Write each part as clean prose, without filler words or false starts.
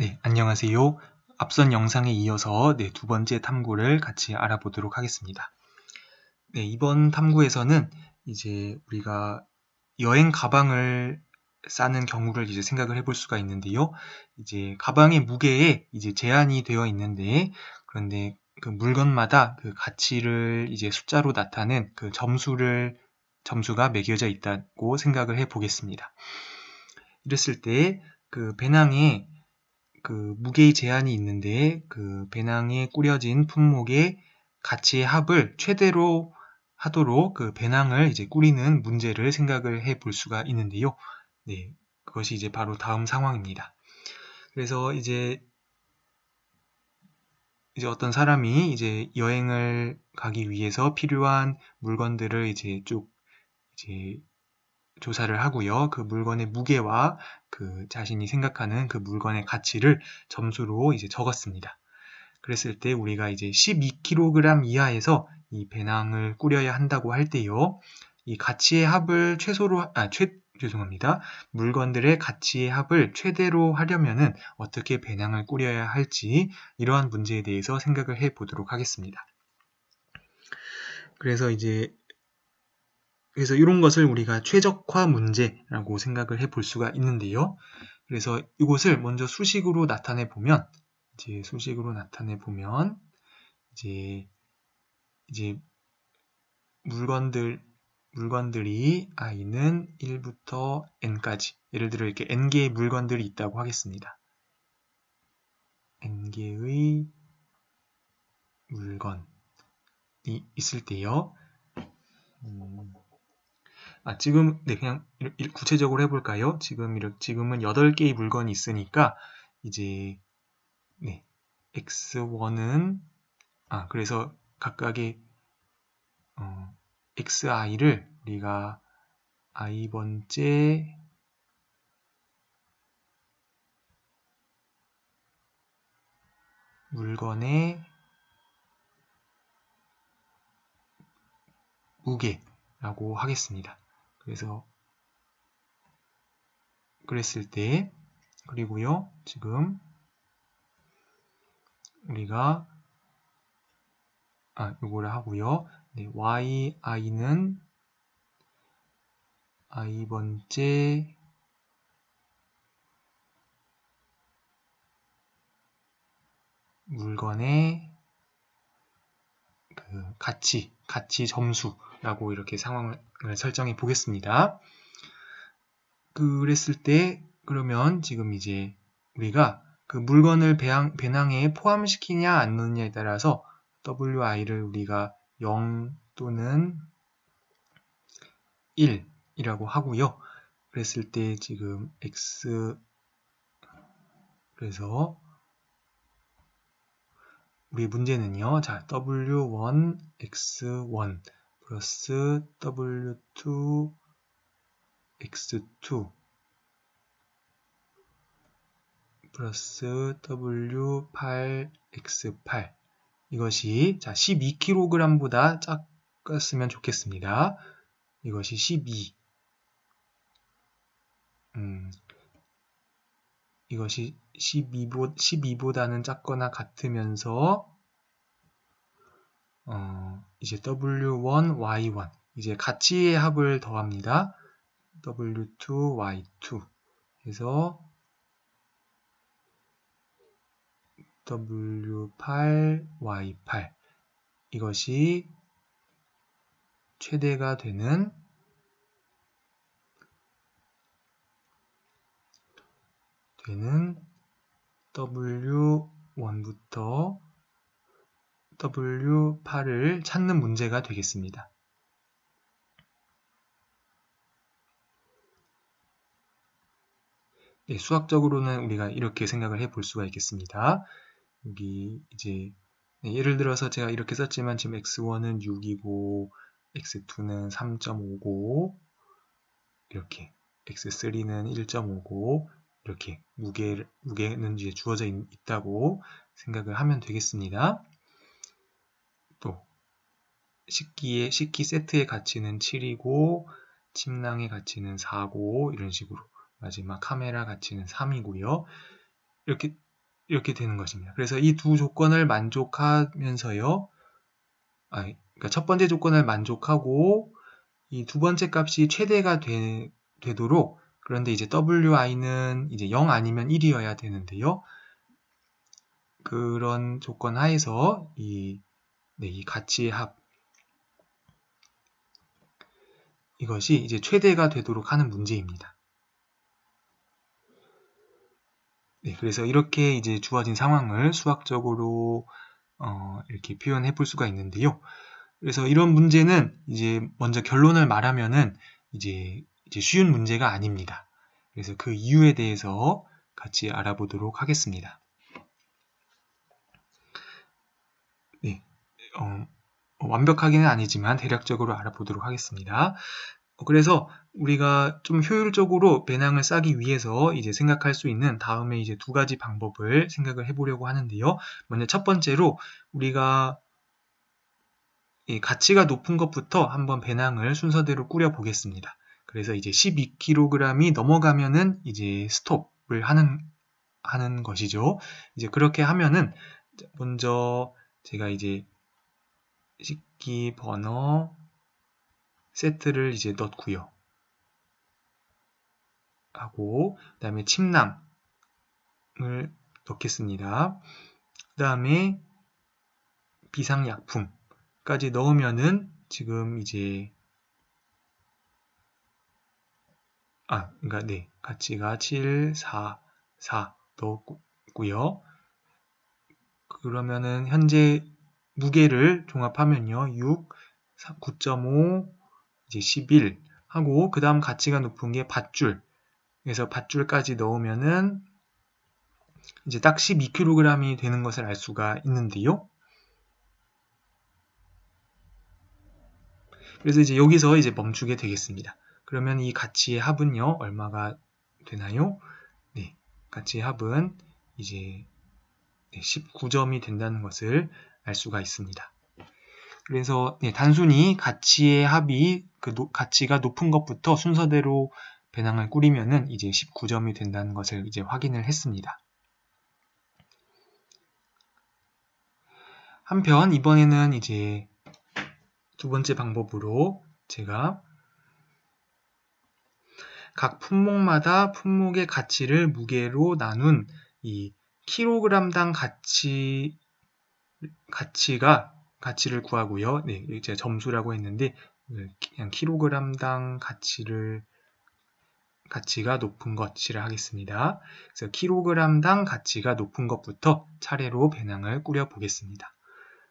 네, 안녕하세요. 앞선 영상에 이어서 두 번째 탐구를 같이 알아보도록 하겠습니다. 네, 이번 탐구에서는 이제 우리가 여행 가방을 싸는 경우를 이제 생각을 해볼 수가 있는데요. 이제 가방의 무게에 이제 제한이 되어 있는데, 그런데 그 물건마다 그 가치를 이제 숫자로 나타낸 그 점수가 매겨져 있다고 생각을 해 보겠습니다. 이랬을 때 그 배낭에 그 무게의 제한이 있는데 그 배낭에 꾸려진 품목의 가치의 합을 최대로 하도록 그 배낭을 이제 꾸리는 문제를 생각을 해 볼 수가 있는데요. 네, 그것이 이제 바로 다음 상황입니다. 그래서 이제 어떤 사람이 이제 여행을 가기 위해서 필요한 물건들을 이제 쭉 이제 조사를 하고요. 그 물건의 무게와 그 자신이 생각하는 그 물건의 가치를 점수로 이제 적었습니다. 그랬을 때 우리가 이제 12kg 이하에서 이 배낭을 꾸려야 한다고 할 때요. 이 가치의 합을 죄송합니다. 물건들의 가치의 합을 최대로 하려면은 어떻게 배낭을 꾸려야 할지 이러한 문제에 대해서 생각을 해 보도록 하겠습니다. 그래서 이런 것을 우리가 최적화 문제라고 생각을 해 볼 수가 있는데요. 그래서 이것을 먼저 수식으로 나타내 보면 이제 물건들이 i는 1부터 n까지, 예를 들어 이렇게 n개의 물건들이 있다고 하겠습니다. n개의 물건이 있을 때요. 지금 그냥 구체적으로 해볼까요? 지금은 8개의 물건이 있으니까 이제 x1은 그래서 각각의 xi를 우리가 i번째 물건의 무게라고 하겠습니다. 그래서 그랬을 때, 그리고요, 지금 우리가 요거를 하고요. yi는 i번째 물건의 그 가치 점수라고 이렇게 상황을 설정해 보겠습니다. 그랬을 때 그러면 지금 이제 우리가 그 물건을 배낭에 포함시키냐 안 넣느냐에 따라서 wi를 우리가 0 또는 1이라고 하고요. 그랬을 때 지금 그래서 우리 문제는요. 자, w1 x1 플러스 w2 x2 플러스 w8 x8 이것이 12kg보다 작았으면 좋겠습니다. 이것이 12 이것이 12보다는 작거나 같으면서 이제 w1 y1 이제 가치의 합을 더합니다. w2 y2 해서 w8 y8 이것이 최대가 되는 w1부터 w8을 찾는 문제가 되겠습니다. 수학적으로는 우리가 이렇게 생각을 해 볼 수가 있겠습니다. 여기 이제 예를 들어서 제가 이렇게 썼지만 지금 x1은 6이고 x2는 3.5고 이렇게 x3는 1.5고 이렇게 무게는 이제 주어져 있다고 생각을 하면 되겠습니다. 또 식기 세트의 가치는 7이고 침낭의 가치는 4고 이런 식으로 마지막 카메라 가치는 3이고요. 이렇게 이렇게 되는 것입니다. 그래서 이 두 조건을 만족하면서요. 그러니까 첫 번째 조건을 만족하고 이 두 번째 값이 최대가 되도록, 그런데 이제 wi는 이제 0 아니면 1이어야 되는데요. 그런 조건 하에서 이 가치의 합, 이것이 이제 최대가 되도록 하는 문제입니다. 네, 그래서 이렇게 이제 주어진 상황을 수학적으로 이렇게 표현해 볼 수가 있는데요. 그래서 이런 문제는 이제 먼저 결론을 말하면은 이제 쉬운 문제가 아닙니다. 그래서 그 이유에 대해서 같이 알아보도록 하겠습니다. 네, 완벽하게는 아니지만 대략적으로 알아보도록 하겠습니다. 그래서 우리가 좀 효율적으로 배낭을 싸기 위해서 이제 생각할 수 있는 다음에 이제 두 가지 방법을 생각을 해보려고 하는데요. 먼저 첫 번째로 우리가 이 가치가 높은 것부터 한번 배낭을 순서대로 꾸려 보겠습니다. 그래서 이제 12kg이 넘어가면은 이제 스톱을 하는 것이죠. 이제 그렇게 하면은 먼저 제가 이제 식기 버너 세트를 이제 넣고요. 하고 그다음에 침낭을 넣겠습니다. 그다음에 비상약품까지 넣으면은 지금 이제 그러니까 네, 가치가 7, 4, 4 넣었고요. 그러면은 현재 무게를 종합하면요. 6, 9.5, 이제 11 하고 그 다음 가치가 높은 게 밧줄. 그래서 밧줄까지 넣으면은 이제 딱 12kg이 되는 것을 알 수가 있는데요. 그래서 이제 여기서 이제 멈추게 되겠습니다. 그러면 이 가치의 합은요, 얼마가 되나요? 네, 가치의 합은 이제 19점이 된다는 것을 알 수가 있습니다. 그래서 단순히 가치의 합이 가치가 높은 것부터 순서대로 배낭을 꾸리면은 이제 19점이 된다는 것을 이제 확인을 했습니다. 한편 이번에는 이제 두 번째 방법으로 제가 각 품목마다 품목의 가치를 무게로 나눈 이 킬로그램당 가치를 구하고요. 네, 제가 점수라고 했는데 그냥 킬로그램당 가치가 높은 것이라 하겠습니다. 그래서 킬로그램당 가치가 높은 것부터 차례로 배낭을 꾸려 보겠습니다.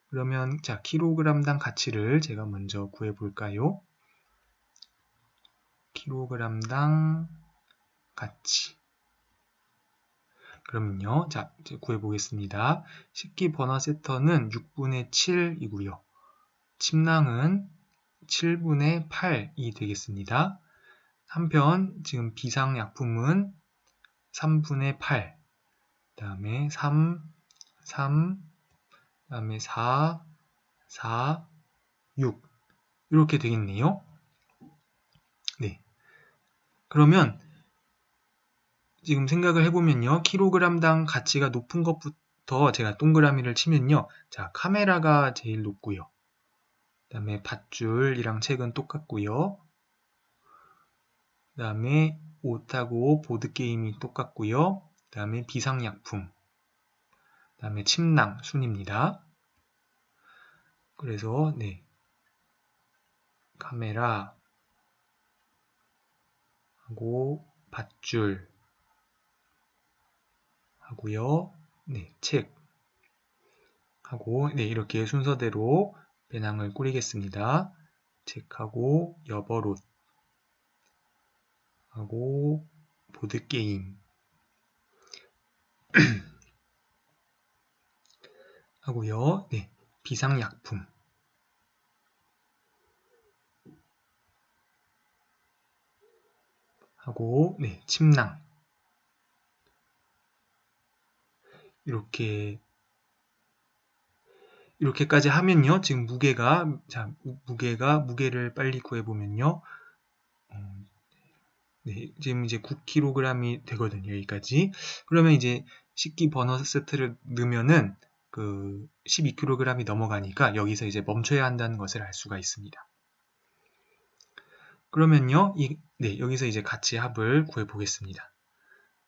그러면 자, 킬로그램당 가치를 제가 먼저 구해 볼까요? 킬로그램당 가치. 그러면요, 자, 이제 구해 보겠습니다. 식기 버너 세터는 6분의 7이고요. 침낭은 7분의 8이 되겠습니다. 한편 지금 비상약품은 3분의 8, 그 다음에 3, 그 다음에 4, 6 이렇게 되겠네요. 네. 그러면 지금 생각을 해보면요. 킬로그램당 가치가 높은 것부터 제가 동그라미를 치면요. 자, 카메라가 제일 높고요. 그 다음에 밧줄이랑 책은 똑같고요. 그 다음에 옷하고 보드게임이 똑같고요. 그 다음에 비상약품, 그 다음에 침낭 순입니다. 그래서 네, 카메라 하고 밧줄 하고요. 네, 책 하고 네, 이렇게 순서대로 배낭을 꾸리겠습니다. 책하고 여벌옷 하고 보드게임 하고요. 네, 비상약품 하고 네, 침낭 이렇게까지 하면요. 지금 무게를 빨리 구해보면요. 네, 지금 이제 9kg이 되거든요. 여기까지. 그러면 이제 식기 버너 세트를 넣으면은 그 12kg이 넘어가니까 여기서 이제 멈춰야 한다는 것을 알 수가 있습니다. 그러면요, 여기서 이제 가치 합을 구해 보겠습니다.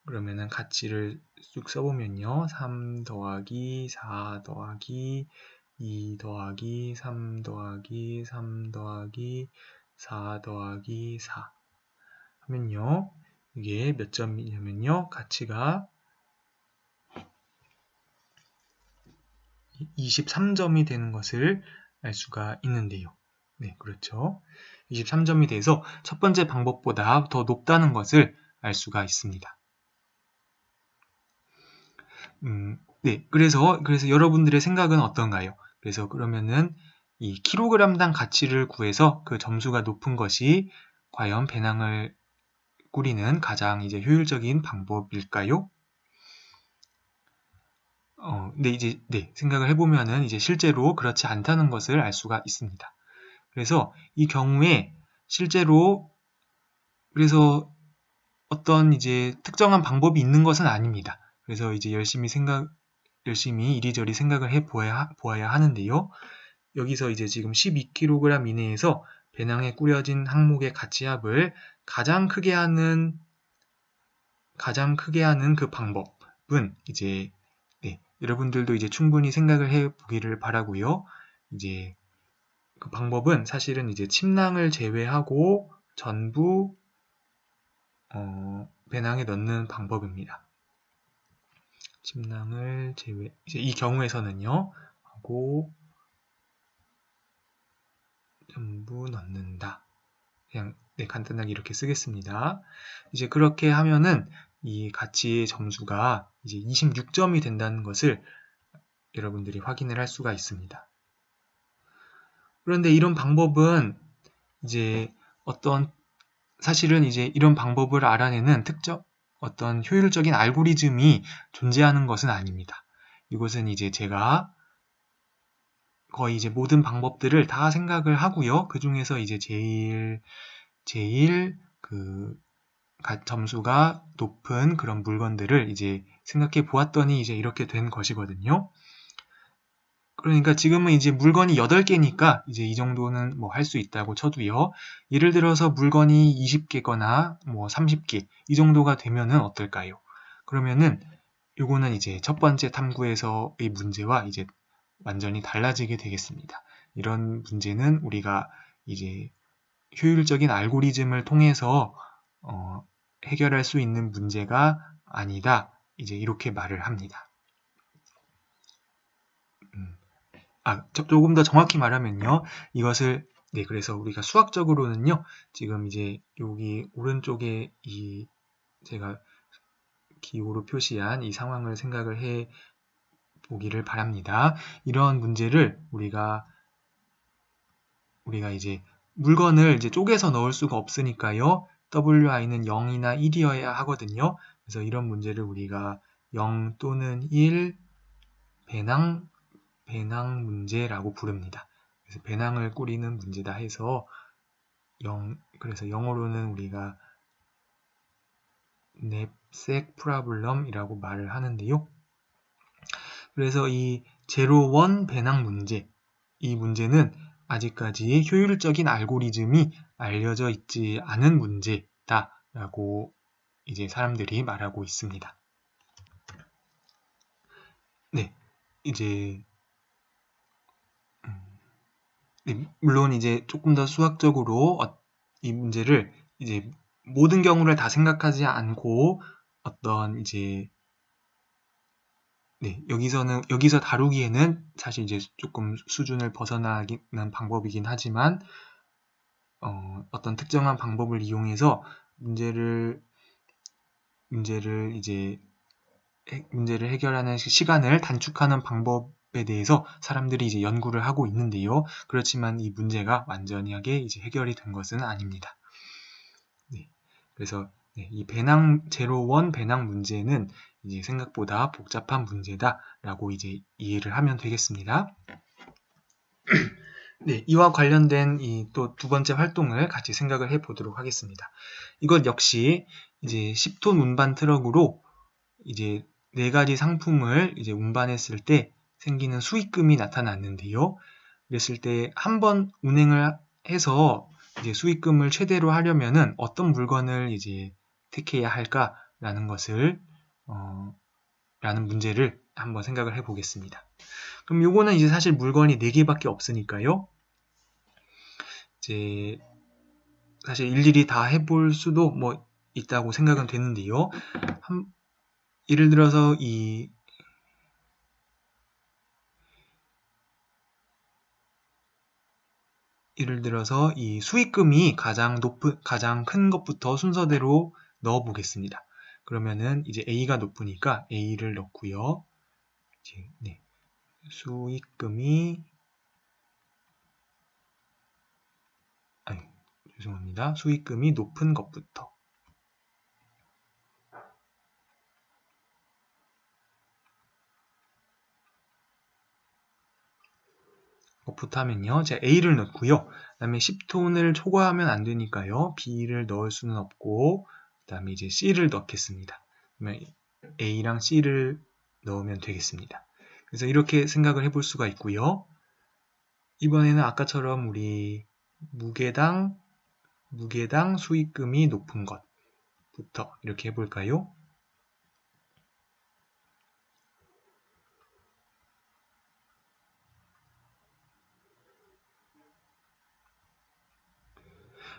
그러면은 가치를 쭉 써보면요, 3 더하기 4 더하기 2 더하기 3 더하기 3 더하기 4 더하기 4 하면요, 이게 몇 점이냐면요, 가치가 23점이 되는 것을 알 수가 있는데요. 네, 그렇죠. 23점이 돼서 첫 번째 방법보다 더 높다는 것을 알 수가 있습니다. 네, 그래서 여러분들의 생각은 어떤가요? 그래서 그러면은 이 킬로그램당 가치를 구해서 그 점수가 높은 것이 과연 배낭을 꾸리는 가장 이제 효율적인 방법일까요? 생각을 해보면은 이제 실제로 그렇지 않다는 것을 알 수가 있습니다. 그래서 이 경우에 실제로 그래서 어떤 이제 특정한 방법이 있는 것은 아닙니다. 그래서 이제 열심히 이리저리 생각을 해 보아야 하는데요. 여기서 이제 지금 12kg 이내에서 배낭에 꾸려진 항목의 가치합을 가장 크게 하는 그 방법은 이제 여러분들도 이제 충분히 생각을 해 보기를 바라고요. 이제 그 방법은 사실은 이제 침낭을 제외하고 전부 배낭에 넣는 방법입니다. 침낭을 이제 이 경우에서는요, 하고 전부 넣는다. 그냥 간단하게 이렇게 쓰겠습니다. 이제 그렇게 하면은 이 가치의 점수가 이제 26점이 된다는 것을 여러분들이 확인을 할 수가 있습니다. 그런데 이런 방법은 이제 사실은 이제 이런 방법을 알아내는 어떤 효율적인 알고리즘이 존재하는 것은 아닙니다. 이것은 이제 제가 거의 이제 모든 방법들을 다 생각을 하고요. 그 중에서 이제 제일 그 점수가 높은 그런 물건들을 이제 생각해 보았더니 이제 이렇게 된 것이거든요. 그러니까 지금은 이제 물건이 8개니까 이제 이 정도는 뭐 할 수 있다고 쳐도요. 예를 들어서 물건이 20개거나 뭐 30개 이 정도가 되면은 어떨까요? 그러면은 요거는 이제 첫 번째 탐구에서의 문제와 이제 완전히 달라지게 되겠습니다. 이런 문제는 우리가 이제 효율적인 알고리즘을 통해서 해결할 수 있는 문제가 아니다. 이제 이렇게 말을 합니다. 조금 더 정확히 말하면요. 이것을 그래서 우리가 수학적으로는요. 지금 이제 여기 오른쪽에 제가 기호로 표시한 이 상황을 생각을 해 보기를 바랍니다. 이런 문제를 우리가 이제 물건을 이제 쪼개서 넣을 수가 없으니까요. WI는 0이나 1이어야 하거든요. 그래서 이런 문제를 우리가 0 또는 1 배낭 문제라고 부릅니다. 그래서 배낭을 꾸리는 문제다 해서 그래서 영어로는 우리가 knapsack problem이라고 말을 하는데요. 그래서 이 제로 원 배낭 문제, 이 문제는 아직까지 효율적인 알고리즘이 알려져 있지 않은 문제다라고 이제 사람들이 말하고 있습니다. 이제 물론 이제 조금 더 수학적으로 이 문제를 이제 모든 경우를 다 생각하지 않고 어떤 이제 여기서 다루기에는 사실 이제 조금 수준을 벗어나는 방법이긴 하지만 어떤 특정한 방법을 이용해서 문제를 해결하는 시간을 단축하는 방법에 대해서 사람들이 이제 연구를 하고 있는데요. 그렇지만 이 문제가 완전하게 이제 해결이 된 것은 아닙니다. 그래서 이 제로 원 배낭 문제는 이제 생각보다 복잡한 문제다라고 이제 이해를 하면 되겠습니다. 이와 관련된 이 또 두 번째 활동을 같이 생각을 해 보도록 하겠습니다. 이것 역시 이제 10톤 운반 트럭으로 이제 네 가지 상품을 이제 운반했을 때 생기는 수익금이 나타났는데요. 그랬을 때 한 번 운행을 해서 이제 수익금을 최대로 하려면은 어떤 물건을 이제 택해야 할까라는 것을 라는 문제를 한번 생각을 해 보겠습니다. 그럼 요거는 이제 사실 물건이 4개밖에 없으니까요. 이제 사실 일일이 다 해볼 수도 뭐 있다고 생각은 되는데요. 예를 들어서 이 수익금이 가장 큰 것부터 순서대로 넣어 보겠습니다. 그러면은 이제 A가 높으니까 A를 넣고요. 이제, 네. 수익금이 높은 것부터. 하면요. 제가 A를 넣고요. 그 다음에 10톤을 초과하면 안 되니까요. B를 넣을 수는 없고, 그 다음에 이제 C를 넣겠습니다. 그러면 A랑 C를 넣으면 되겠습니다. 그래서 이렇게 생각을 해볼 수가 있고요. 이번에는 아까처럼 우리 무게당 수익금이 높은 것부터 이렇게 해볼까요?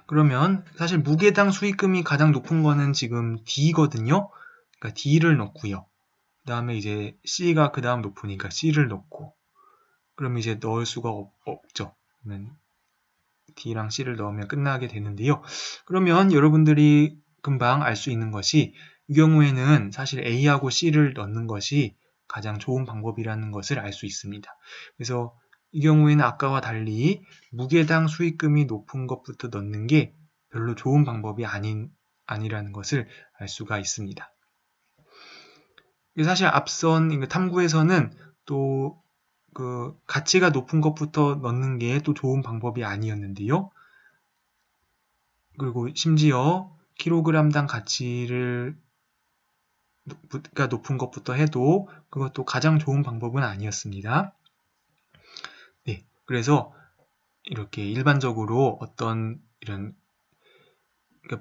그러면 사실 무게당 수익금이 가장 높은 거는 지금 D거든요. 그러니까 D를 넣고요. 그 다음에 이제 C가 그 다음 높으니까 C를 넣고, 그럼 이제 넣을 수가 없죠. 그러면 D랑 C를 넣으면 끝나게 되는데요. 그러면 여러분들이 금방 알 수 있는 것이 이 경우에는 사실 A하고 C를 넣는 것이 가장 좋은 방법이라는 것을 알 수 있습니다. 그래서 이 경우에는 아까와 달리 무게당 수익금이 높은 것부터 넣는 게 별로 좋은 방법이 아니라는 것을 알 수가 있습니다. 사실 앞선 탐구에서는 또 그 가치가 높은 것부터 넣는 게 또 좋은 방법이 아니었는데요. 그리고 심지어 킬로그램당 가치가 높은 것부터 해도 그것도 가장 좋은 방법은 아니었습니다. 네, 그래서 이렇게 일반적으로 그러니까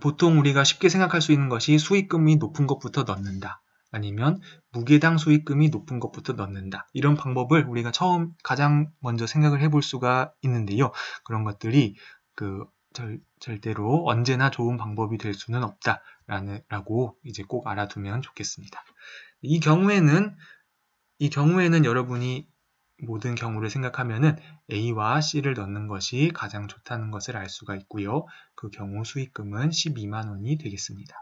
보통 우리가 쉽게 생각할 수 있는 것이 수익금이 높은 것부터 넣는다. 아니면 무게당 수익금이 높은 것부터 넣는다. 이런 방법을 우리가 가장 먼저 생각을 해볼 수가 있는데요. 그런 것들이 절대로 언제나 좋은 방법이 될 수는 없다라고 이제 꼭 알아두면 좋겠습니다. 이 경우에는 여러분이 모든 경우를 생각하면은 A와 C를 넣는 것이 가장 좋다는 것을 알 수가 있고요. 그 경우 수익금은 12만 원이 되겠습니다.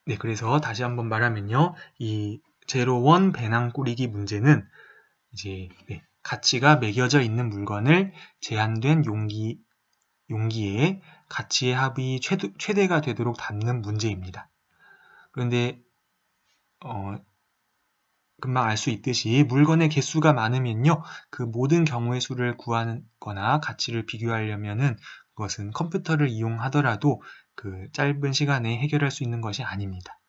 네, 그래서 다시 한번 말하면요. 이 제로원 배낭 꾸리기 문제는 이제 가치가 매겨져 있는 물건을 제한된 용기에 가치의 합이 최대가 되도록 담는 문제입니다. 그런데 금방 알 수 있듯이 물건의 개수가 많으면요. 그 모든 경우의 수를 구하거나 가치를 비교하려면은 그것은 컴퓨터를 이용하더라도 그 짧은 시간에 해결할 수 있는 것이 아닙니다.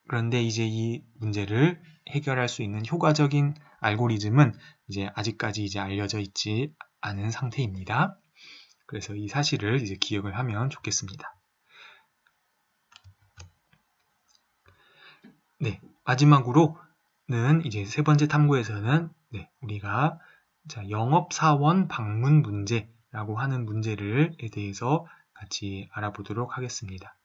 그런데 이제 이 문제를 해결할 수 있는 효과적인 알고리즘은 이제 아직까지 이제 알려져 있지 않은 상태입니다. 그래서 이 사실을 이제 기억을 하면 좋겠습니다. 네, 마지막으로는 이제 세 번째 탐구에서는 우리가 영업사원 방문 문제라고 하는 문제에 대해서 같이 알아보도록 하겠습니다.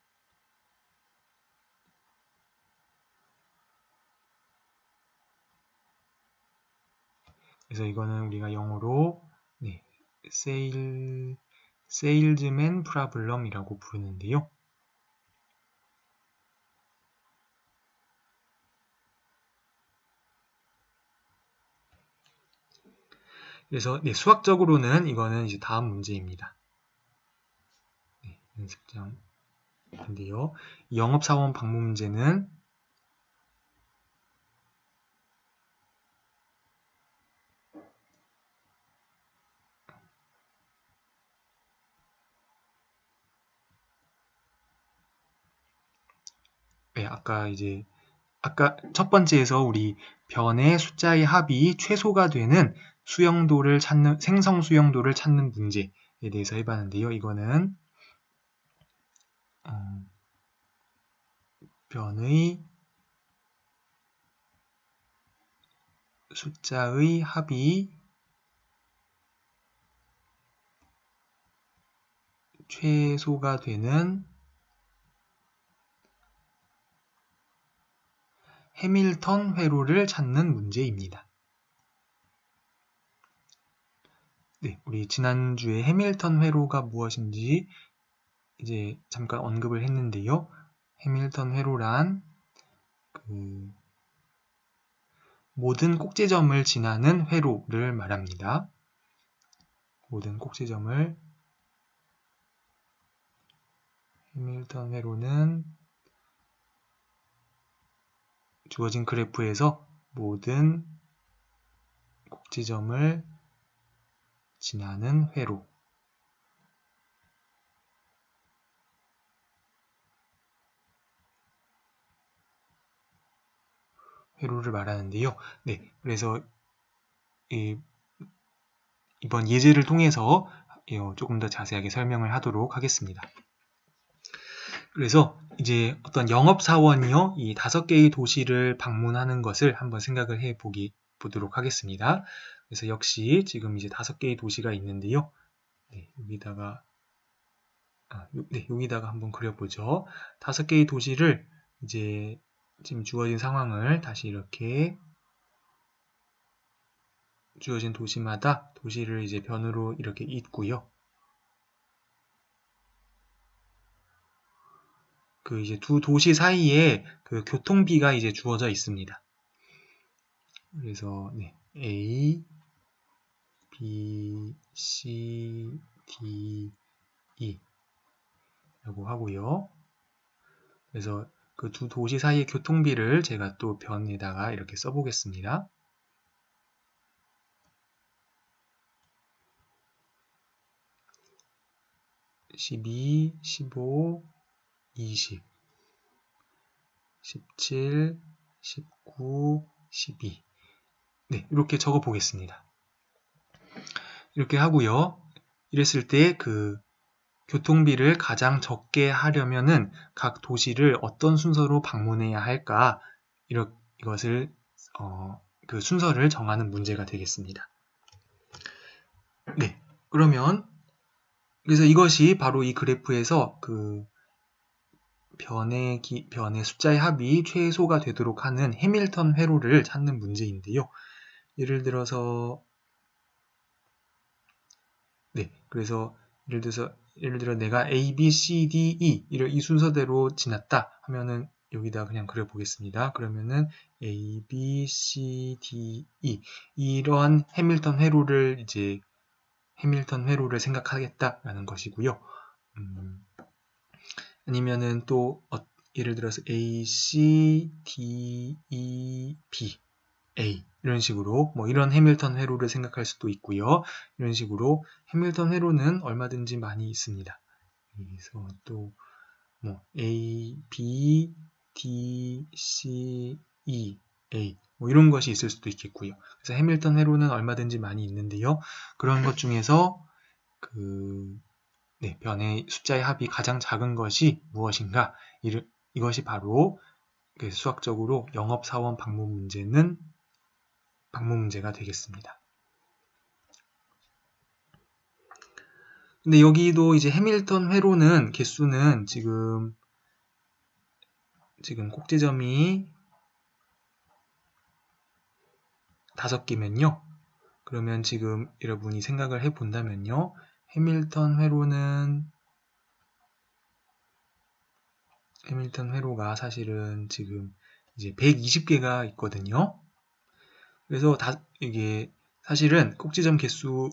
그래서 이거는 우리가 영어로 세일즈맨 프로블럼이라고 부르는데요. 그래서 수학적으로는 이거는 이제 다음 문제입니다. 연습장인데요. 영업사원 방문 문제는 네, 아까 첫 번째에서 우리 변의 숫자의 합이 최소가 되는 생성 수용도를 찾는 문제에 대해서 해봤는데요. 이거는 변의 숫자의 합이 최소가 되는 해밀턴 회로를 찾는 문제입니다. 네, 우리 지난주에 해밀턴 회로가 무엇인지 이제 잠깐 언급을 했는데요. 해밀턴 회로란 모든 꼭지점을 지나는 회로를 말합니다. 모든 꼭지점을 해밀턴 회로는 주어진 그래프에서 모든 꼭지점을 지나는 회로를 말하는데요. 네, 그래서 이번 예제를 통해서 조금 더 자세하게 설명을 하도록 하겠습니다. 그래서 이제 어떤 영업사원이요, 이 5개의 도시를 방문하는 것을 한번 생각을 보도록 하겠습니다. 그래서 역시 지금 이제 5개의 도시가 있는데요. 네, 여기다가 한번 그려보죠. 5개의 도시를 이제 지금 주어진 상황을 다시 이렇게 주어진 도시마다 도시를 이제 변으로 이렇게 잇고요. 이제 두 도시 사이에 교통비가 이제 주어져 있습니다. 그래서 A, B, C, D, E 라고 하고요. 그래서 그 두 도시 사이의 교통비를 제가 또 변에다가 이렇게 써보겠습니다. 12, 15, 20, 17, 19, 12. 네, 이렇게 적어 보겠습니다. 이렇게 하고요. 이랬을 때 교통비를 가장 적게 하려면은 각 도시를 어떤 순서로 방문해야 할까? 이것을 그 순서를 정하는 문제가 되겠습니다. 네, 그래서 이것이 바로 이 그래프에서 변의 숫자의 합이 최소가 되도록 하는 해밀턴 회로를 찾는 문제인데요. 예를 들어 내가 A, B, C, D, E 이 순서대로 지났다 하면은 여기다 그냥 그려보겠습니다. 그러면은 A, B, C, D, E 이러한 해밀턴 회로를 생각하겠다라는 것이고요. 아니면은 또 예를 들어서 A, C, D, E, B, A 이런 식으로 이런 해밀턴 회로를 생각할 수도 있고요. 이런 식으로 해밀턴 회로는 얼마든지 많이 있습니다. 그래서 또 A, B, D, C, E, A 이런 것이 있을 수도 있겠고요. 그래서 해밀턴 회로는 얼마든지 많이 있는데요. 그런 것 중에서 변의 숫자의 합이 가장 작은 것이 무엇인가? 이것이 바로 수학적으로 영업사원 방문 문제가 되겠습니다. 근데 여기도 이제 해밀턴 회로는 개수는 지금 꼭지점이 5개면요. 그러면 지금 여러분이 생각을 해본다면요. 해밀턴 회로가 사실은 지금 이제 120개가 있거든요. 그래서 이게 사실은 꼭지점 개수에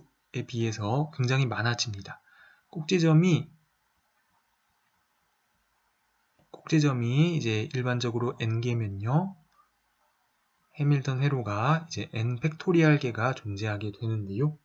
비해서 굉장히 많아집니다. 꼭지점이 이제 일반적으로 n개면요. 해밀턴 회로가 이제 n 팩토리얼 개가 존재하게 되는데요.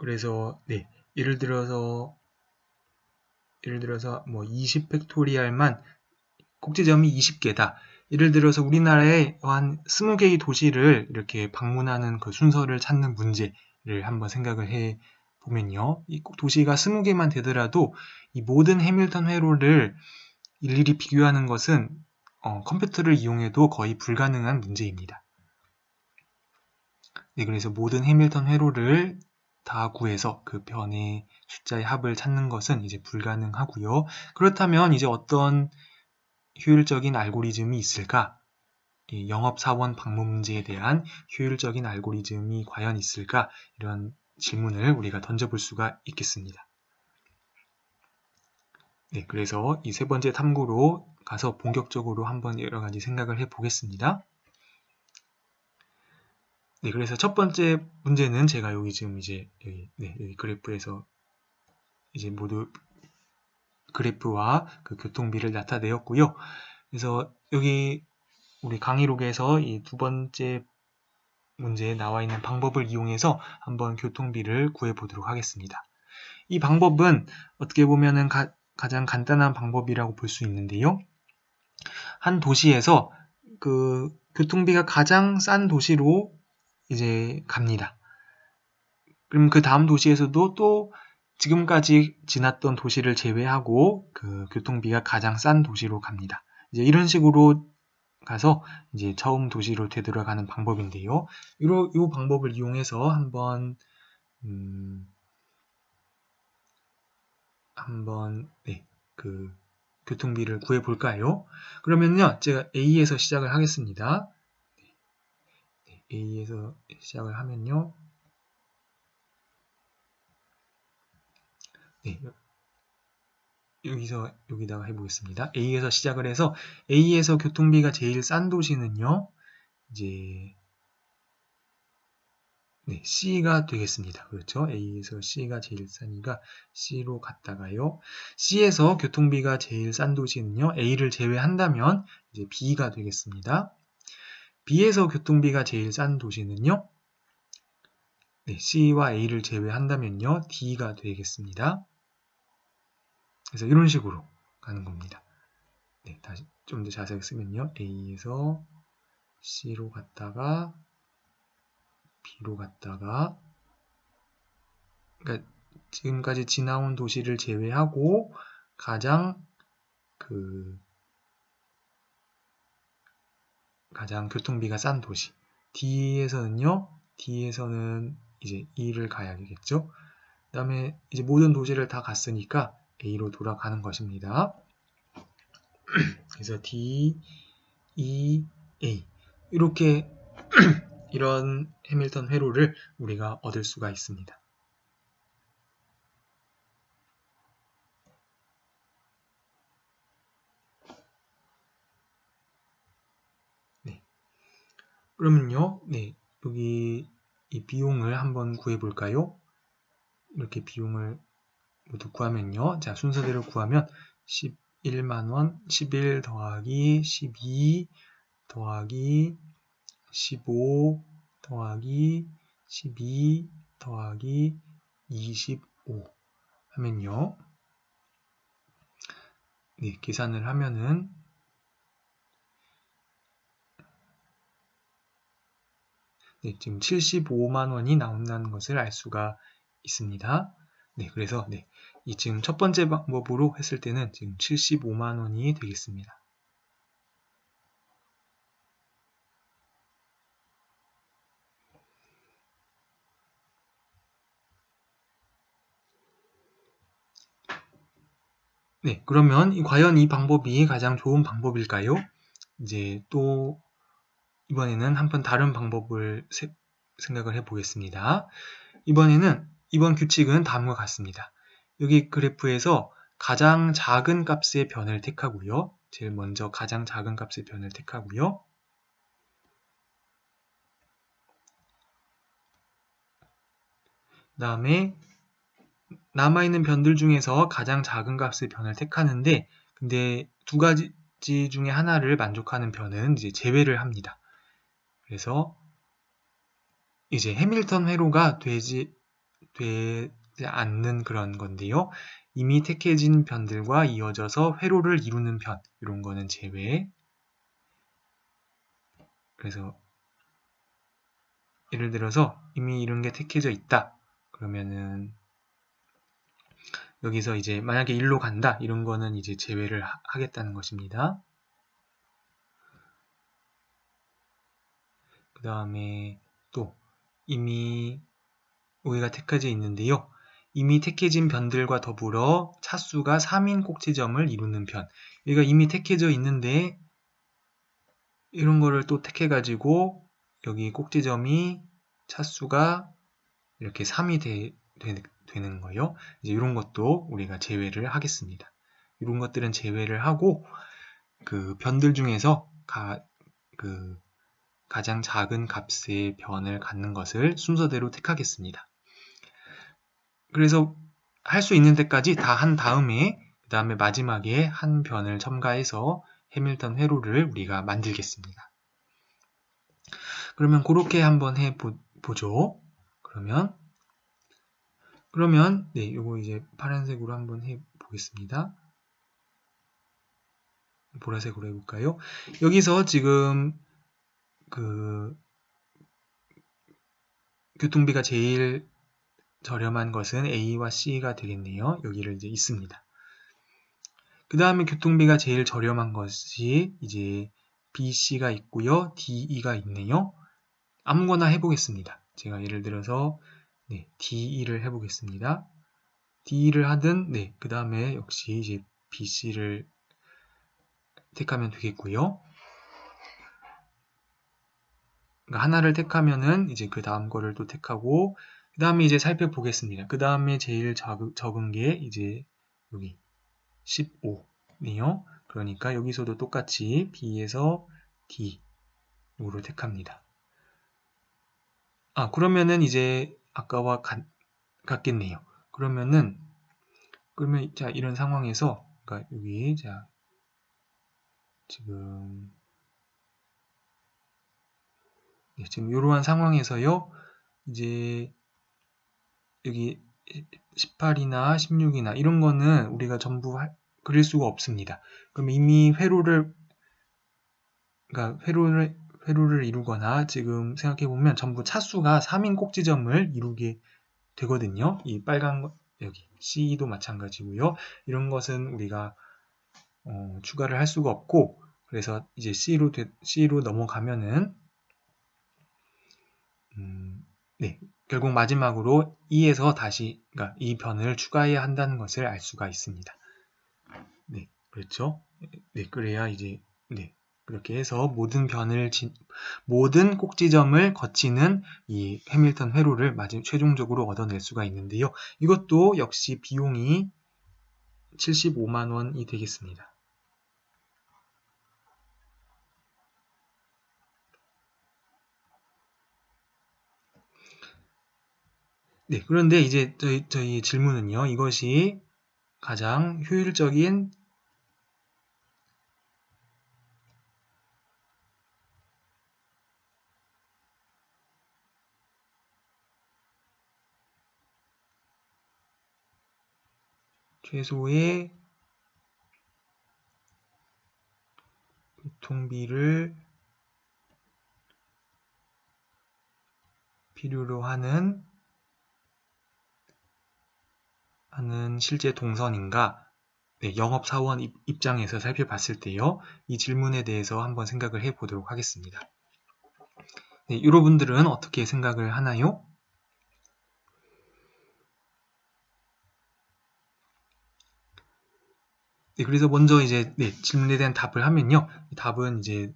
그래서 네, 예를 들어서 뭐 20 팩토리얼만 꼭지점이 20개다. 예를 들어서 우리나라에 한 20개의 도시를 이렇게 방문하는 그 순서를 찾는 문제를 한번 생각을 해 보면요. 이 도시가 20개만 되더라도 이 모든 해밀턴 회로를 일일이 비교하는 것은 컴퓨터를 이용해도 거의 불가능한 문제입니다. 네, 그래서 모든 해밀턴 회로를 다 구해서 그 변의 숫자의 합을 찾는 것은 이제 불가능하고요. 그렇다면 이제 어떤 효율적인 알고리즘이 있을까? 이 영업사원 방문 문제에 대한 효율적인 알고리즘이 과연 있을까? 이런 질문을 우리가 던져볼 수가 있겠습니다. 네, 그래서 이 세 번째 탐구로 가서 본격적으로 한번 여러 가지 생각을 해 보겠습니다. 네, 그래서 첫 번째 문제는 제가 여기 지금 이제 여기 그래프에서 이제 모두 그래프와 그 교통비를 나타내었고요. 그래서 여기 우리 강의록에서 이 두 번째 문제에 나와 있는 방법을 이용해서 한번 교통비를 구해 보도록 하겠습니다. 이 방법은 어떻게 보면은 가장 간단한 방법이라고 볼 수 있는데요. 한 도시에서 그 교통비가 가장 싼 도시로 이제 갑니다. 그럼 그 다음 도시에서도 또 지금까지 지났던 도시를 제외하고 그 교통비가 가장 싼 도시로 갑니다. 이제 이런 식으로 가서 이제 처음 도시로 되돌아가는 방법인데요. 이 방법을 이용해서 한번 그 교통비를 구해 볼까요? 그러면요, 제가 A에서 시작을 하겠습니다. A에서 시작을 하면요. 네, 여기다가 해보겠습니다. A에서 시작을 해서 A에서 교통비가 제일 싼 도시는요, 이제 C가 되겠습니다. 그렇죠? A에서 C가 제일 싸니까 C로 갔다가요. C에서 교통비가 제일 싼 도시는요, A를 제외한다면 이제 B가 되겠습니다. B에서 교통비가 제일 싼 도시는요, C와 A를 제외한다면요, D가 되겠습니다. 그래서 이런 식으로 가는 겁니다. 네, 다시 좀 더 자세하게 쓰면요. A에서 C로 갔다가 B로 갔다가 그러니까 지금까지 지나온 도시를 제외하고 가장 교통비가 싼 도시 D에서는 이제 E를 가야 되겠죠. 그 다음에 이제 모든 도시를 다 갔으니까 A로 돌아가는 것입니다. 그래서 D, E, A 이렇게 이런 해밀턴 회로를 우리가 얻을 수가 있습니다. 네. 그러면요, 여기 이 비용을 한번 구해 볼까요? 이렇게 비용을 모두 구하면요, 자, 순서대로 구하면 11만원, 11 더하기 12 더하기 15 더하기 12 더하기 25 하면요. 계산을 하면은 지금 75만 원이 나온다는 것을 알 수가 있습니다. 그래서 이 지금 첫 번째 방법으로 했을 때는 지금 75만 원이 되겠습니다. 그러면 과연 이 방법이 가장 좋은 방법일까요? 이제 또 이번에는 한번 다른 방법을 생각을 해 보겠습니다. 이번 규칙은 다음과 같습니다. 여기 그래프에서 가장 작은 값의 변을 택하고요. 제일 먼저 가장 작은 값의 변을 택하고요. 그 다음에 남아있는 변들 중에서 가장 작은 값의 변을 택하는데 근데 두 가지 중에 하나를 만족하는 변은 이제 제외를 합니다. 그래서 이제 해밀턴 회로가 되지 되지 않는 그런 건데요. 이미 택해진 변들과 이어져서 회로를 이루는 변, 이런 거는 제외. 그래서 예를 들어서 이미 이런 게 택해져 있다. 그러면은 여기서 이제 만약에 일로 간다. 이런 거는 이제 제외를 하겠다는 것입니다. 그 다음에 또 이미 오해가 택해져 있는데요. 이미 택해진 변들과 더불어 차수가 3인 꼭지점을 이루는 변. 얘가 이미 택해져 있는데 이런 거를 또 택해가지고 여기 꼭지점이 차수가 이렇게 3이 되는 거예요. 이제 이런 것도 우리가 제외를 하겠습니다. 이런 것들은 제외를 하고 그 변들 중에서 가장 작은 값의 변을 갖는 것을 순서대로 택하겠습니다. 그래서 할 수 있는 데까지 다 한 다음에 그 다음에 마지막에 한 변을 첨가해서 해밀턴 회로를 우리가 만들겠습니다. 그러면 그렇게 한번 해보죠. 그러면 네, 이거 이제 파란색으로 한번 해보겠습니다. 보라색으로 해볼까요? 여기서 지금 교통비가 제일 저렴한 것은 A와 C가 되겠네요. 여기를 이제 있습니다. 그 다음에 교통비가 제일 저렴한 것이 이제 B, C가 있고요. D, E가 있네요. 아무거나 해보겠습니다. 제가 예를 들어서 네, D2를 해보겠습니다. D2를 하든 네, 그 다음에 역시 이제 B, C를 택하면 되겠고요. 그러니까 하나를 택하면은 이제 그 다음 거를 또 택하고 그 다음에 이제 살펴보겠습니다. 그 다음에 제일 적은 게 이제 여기 15네요. 그러니까 여기서도 똑같이 B에서 D로 택합니다. 그러면은 이제 아까와 같겠네요. 그러면 자 이런 상황에서 그러니까 여기 자 지금 이러한 상황에서요. 이제 여기 18이나 16이나 이런 거는 우리가 전부 그릴 수가 없습니다. 그럼 이미 그러니까 회로를 이루거나 지금 생각해보면 전부 차수가 3인 꼭지점을 이루게 되거든요. 이 빨간 거, 여기 C도 마찬가지고요. 이런 것은 우리가 추가를 할 수가 없고 그래서 이제 C로 넘어가면은 네, 결국 마지막으로 E에서 다시 그러니까 이 변을 추가해야 한다는 것을 알 수가 있습니다. 네, 그렇죠. 네, 그래야 이제 네, 그렇게 해서 모든 꼭지점을 거치는 이 해밀턴 회로를 최종적으로 얻어낼 수가 있는데요. 이것도 역시 비용이 75만 원이 되겠습니다. 네, 그런데 이제 저희 질문은요. 이것이 가장 효율적인 최소의 교통비를 필요로 하는 실제 동선인가? 네, 영업사원 입장에서 살펴봤을 때요. 이 질문에 대해서 한번 생각을 해보도록 하겠습니다. 네, 여러분들은 어떻게 생각을 하나요? 네, 그래서 먼저 이제 질문에 대한 답을 하면요. 답은 이제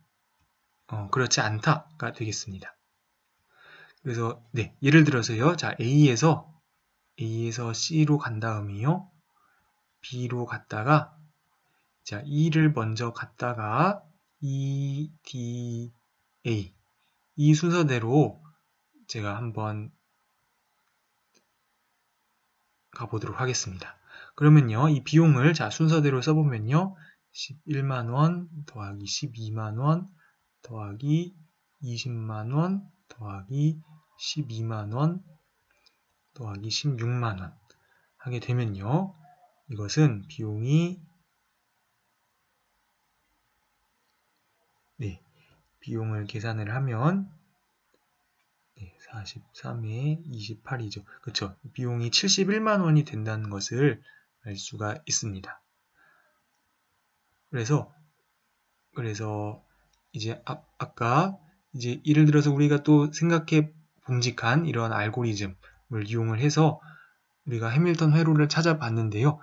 그렇지 않다가 되겠습니다. 그래서 예를 들어서요. 자, A에서 C로 간 다음이요. B로 갔다가 자, E를 먼저 갔다가 E, D, A 이 순서대로 제가 한번 가보도록 하겠습니다. 그러면요, 이 비용을 자 순서대로 써보면요, 11만원 더하기 12만원 더하기 20만원 더하기 12만원 더하기 16만원 하게 되면요. 이것은 비용이 비용을 계산을 하면 43에 28이죠. 그쵸? 비용이 71만원이 된다는 것을 알 수가 있습니다. 그래서 이제 아까 이제 예를 들어서 우리가 또 생각해 봄직한 이런 알고리즘을 이용을 해서 우리가 해밀턴 회로를 찾아봤는데요.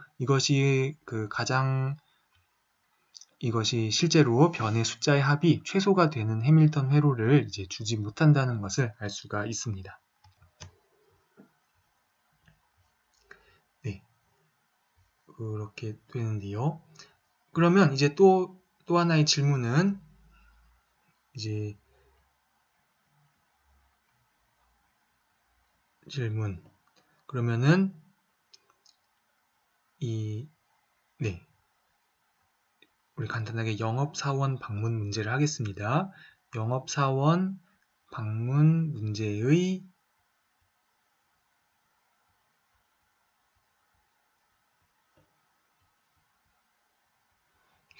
이것이 실제로 변의 숫자의 합이 최소가 되는 해밀턴 회로를 이제 주지 못한다는 것을 알 수가 있습니다. 네, 그렇게 되는데요. 그러면 이제 또 하나의 질문. 그러면은 우리 간단하게 영업사원 방문 문제를 하겠습니다. 영업사원 방문 문제의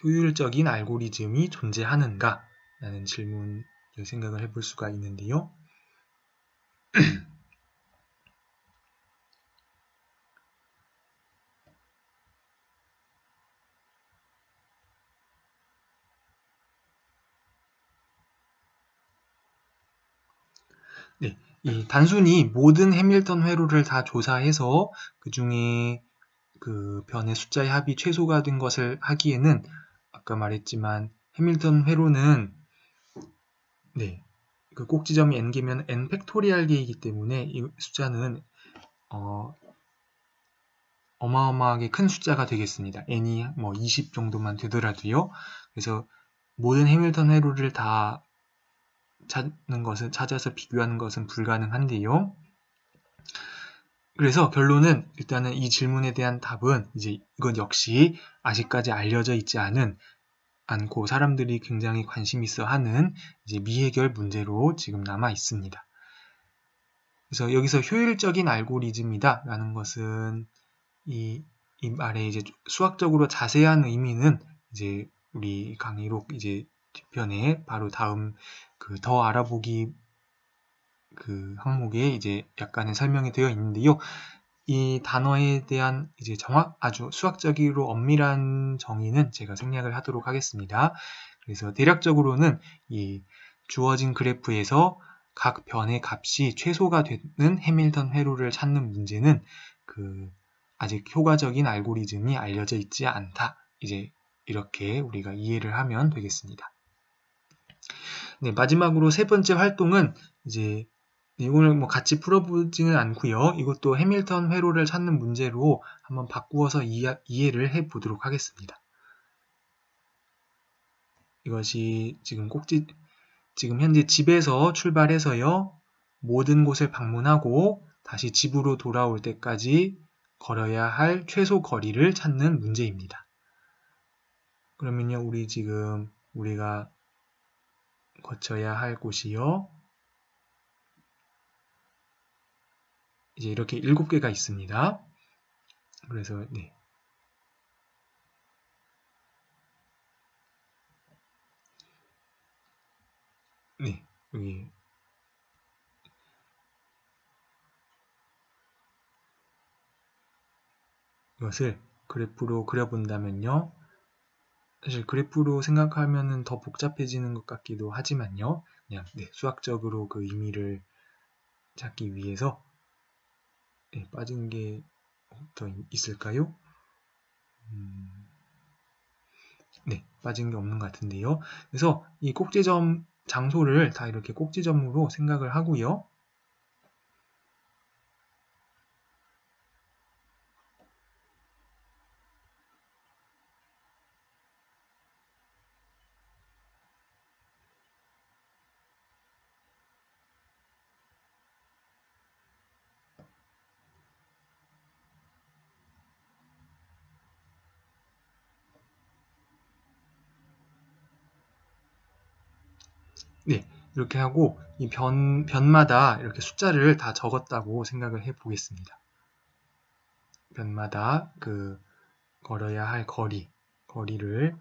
효율적인 알고리즘이 존재하는가? 라는 질문을 생각을 해볼 수가 있는데요. 이 단순히 모든 해밀턴 회로를 다 조사해서 그 중에 그 변의 숫자의 합이 최소가 된 것을 하기에는 아까 말했지만 해밀턴 회로는 그 꼭지점이 n개면 n 팩토리얼 개이기 때문에 이 숫자는 어마어마하게 큰 숫자가 되겠습니다. n이 뭐 20 정도만 되더라도요. 그래서 모든 해밀턴 회로를 다 찾아서 비교하는 것은 불가능한데요. 그래서 결론은 일단은 이 질문에 대한 답은 이제 이건 역시 아직까지 알려져 있지 않고 사람들이 굉장히 관심 있어 하는 이제 미해결 문제로 지금 남아 있습니다. 그래서 여기서 효율적인 알고리즘이다 라는 것은 이 말의 이제 수학적으로 자세한 의미는 이제 우리 강의록 이제 뒤편에 바로 다음 그 더 알아보기 그 항목에 이제 약간의 설명이 되어 있는데요. 이 단어에 대한 이제 아주 수학적으로 엄밀한 정의는 제가 생략을 하도록 하겠습니다. 그래서 대략적으로는 이 주어진 그래프에서 각 변의 값이 최소가 되는 해밀턴 회로를 찾는 문제는 아직 효과적인 알고리즘이 알려져 있지 않다. 이제 이렇게 우리가 이해를 하면 되겠습니다. 마지막으로 세 번째 활동은 이제 이걸 뭐 같이 풀어보지는 않고요. 이것도 해밀턴 회로를 찾는 문제로 한번 바꾸어서 이해를 해보도록 하겠습니다. 이것이 지금 현재 집에서 출발해서요. 모든 곳을 방문하고 다시 집으로 돌아올 때까지 걸어야 할 최소 거리를 찾는 문제입니다. 그러면요, 우리가 거쳐야 할 곳이요. 이제 이렇게 7개가 있습니다. 그래서 여기 이것을 그래프로 그려본다면요. 사실 그래프로 생각하면 더 복잡해지는 것 같기도 하지만요. 그냥 수학적으로 그 의미를 찾기 위해서 빠진 게 더 있을까요? 빠진 게 없는 것 같은데요. 그래서 이 꼭지점 장소를 다 이렇게 꼭지점으로 생각을 하고요. 이렇게 하고 이 변마다 이렇게 숫자를 다 적었다고 생각을 해 보겠습니다. 변마다 그 걸어야 할 거리를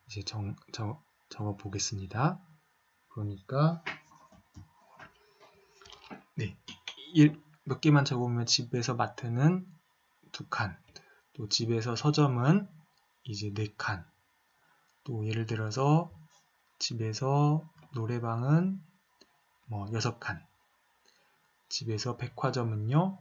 이제 적어 보겠습니다. 그러니까 네, 몇 개만 적으면 집에서 마트는 2칸, 또 집에서 서점은 이제 4칸, 또 예를 들어서 집에서 노래방은 뭐 6칸, 집에서 백화점은요,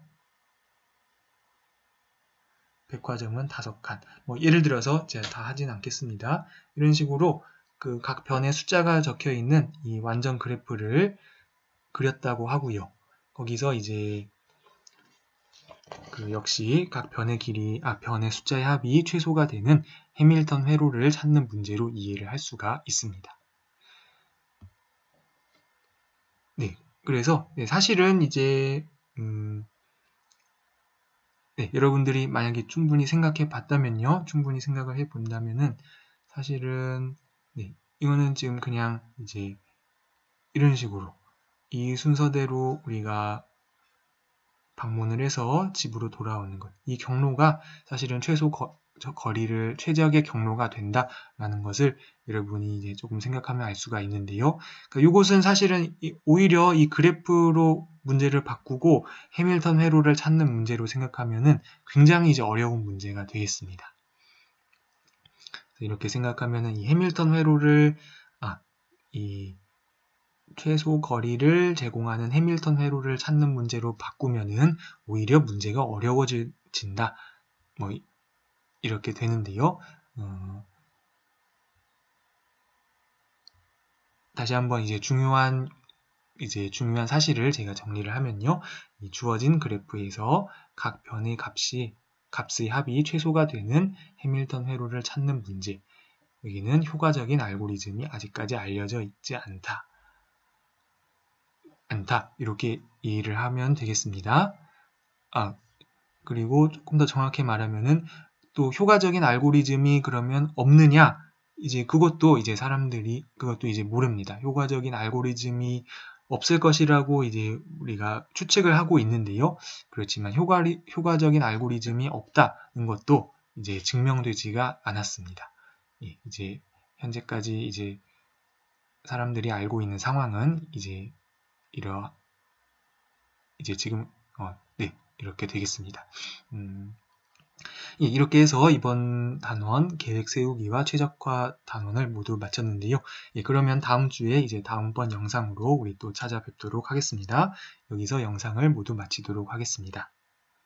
백화점은 5칸. 뭐 예를 들어서 제가 다 하진 않겠습니다. 이런 식으로 그 각 변에 숫자가 적혀 있는 이 완전 그래프를 그렸다고 하고요. 거기서 이제 그 역시 각 변의 변의 숫자의 합이 최소가 되는 해밀턴 회로를 찾는 문제로 이해를 할 수가 있습니다. 네, 그래서 사실은 이제 여러분들이 만약에 충분히 생각해 봤다면요, 충분히 생각을 해 본다면은 사실은 이거는 지금 그냥 이제 이런 식으로 이 순서대로 우리가 방문을 해서 집으로 돌아오는 것. 이 경로가 사실은 최적의 경로가 된다라는 것을 여러분이 이제 조금 생각하면 알 수가 있는데요. 그러니까 이것은 사실은 오히려 이 그래프로 문제를 바꾸고 해밀턴 회로를 찾는 문제로 생각하면은 굉장히 이제 어려운 문제가 되겠습니다. 이렇게 생각하면은 이 해밀턴 회로를 이 최소 거리를 제공하는 해밀턴 회로를 찾는 문제로 바꾸면은 오히려 문제가 어려워진다. 뭐 이렇게 되는데요. 다시 한번 이제 중요한 사실을 제가 정리를 하면요. 이 주어진 그래프에서 각 변의 값의 합이 최소가 되는 해밀턴 회로를 찾는 문제. 여기는 효과적인 알고리즘이 아직까지 알려져 있지 않다. 이렇게 이해를 하면 되겠습니다. 그리고 조금 더 정확히 말하면은 또 효과적인 알고리즘이 그러면 없느냐? 그것도 이제 모릅니다. 효과적인 알고리즘이 없을 것이라고 이제 우리가 추측을 하고 있는데요. 그렇지만 효과적인 알고리즘이 없다는 것도 이제 증명되지가 않았습니다. 이제 현재까지 이제 사람들이 알고 있는 상황은 이제 지금 이렇게 되겠습니다. 이렇게 해서 이번 단원 계획 세우기와 최적화 단원을 모두 마쳤는데요. 그러면 다음 주에 이제 다음번 영상으로 우리 또 찾아뵙도록 하겠습니다. 여기서 영상을 모두 마치도록 하겠습니다.